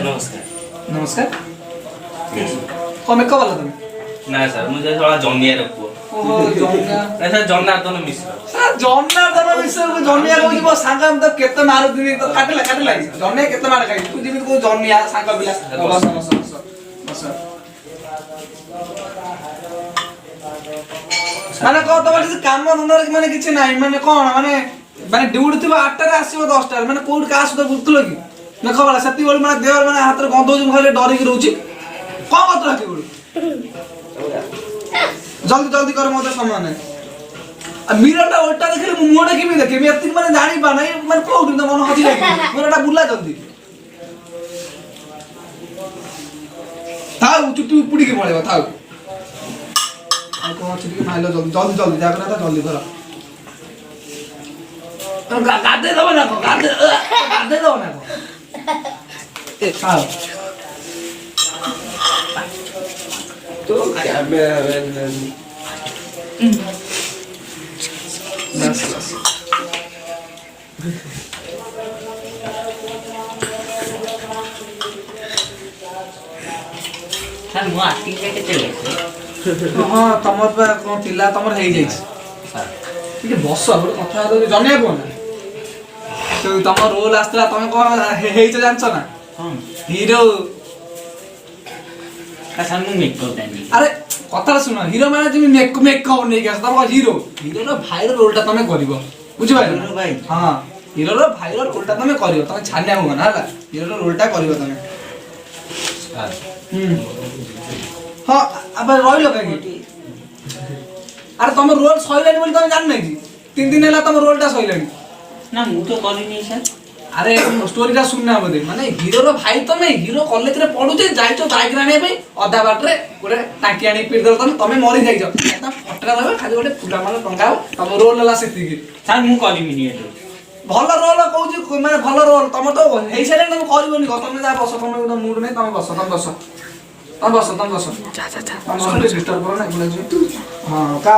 नमस्कार नमस्कार कौन मेकअप वाला तुम ना सर मुझे थोड़ा जॉनिया रखो ओहो जॉनिया ऐसा जॉनार्दन मिश्र सर जॉनार्दन मिश्र को जॉनिया को जीव सांगा हम तो केते मार दिनी तो काटला जॉनिया केते मार खाई तू जीवित को जॉनिया सांगा बिला बस माने को तो बड़ी काम धंदा माने किछ नाही माने कोन माने ड्यूटी थिबा 8 रे आसीबो 10 टा माने कोड का सुदा बुतलो की न खबला सती बोल माने देवर माने हाथ रे गंध होजम खाली डरी की रहउची को मत राखी बोल जल्दी जल्दी कर मते समय नै आ मिररटा उल्टा देखले मु मोडा के भी देखे मैं एतिक माने जानी पा नै माने कोड न मन हजी लागे मिररटा बुला जल्दी थाउ चुट्टी पुडी के पळेबो थाउ आ को चुट्टी के माइलो जल्दी जल्दी जल्दी जाकरा ता जल्दी कर तो गादे दबो ना को गादे दबो ना को ए थाउ तो क्या बस सर मो आर्टिंग के चले हां तमर पे कोन थिला तमर हेई जाई सर ठीक है बस अब कथा तो जने कोन तो तमर रोल आस्तला तमे को हेई तो जानछ ना हां हीरो का मु मेकअप दानी अरे कथा सुन हीरो माने तुम मेकअप नै गस तम हीरो हीरो रो भाई रो रोलटा तमे करिवो बुझि भाई हीरो भाई हां हीरो रो भाई रो रोलटा तमे करिवो तमे छान्या हो ना हला हीरो रो रोलटा करिवो तमे हां अब रोइलो काकी अरे तुम रोल सइलानी बोली तुम जान नै कि 3 दिन हैला तुम रोलटा सइलानी ना मु तो करी नहीं सर अरे स्टोरीटा सुनना बोदे माने हीरो रो भाई तमे हीरो कॉलेज रे पढुते जाइछो बाइक राणे पे अधा बाट रे गोटे टाकी आनी पिट दल तमे मरि जाइछो एकदम फटका रहबे खाली गोटे फुला माला टंगाओ तम रोल ला सेति की सर मु करी मिनी एतो भलो रोल कहूची माने भलो रोल तम तो हेइ सारे तम करबोनी तमे जा बस तमे तो मूड नै तम बस तम बस जा डिस्टर्ब करो ना बोले हां का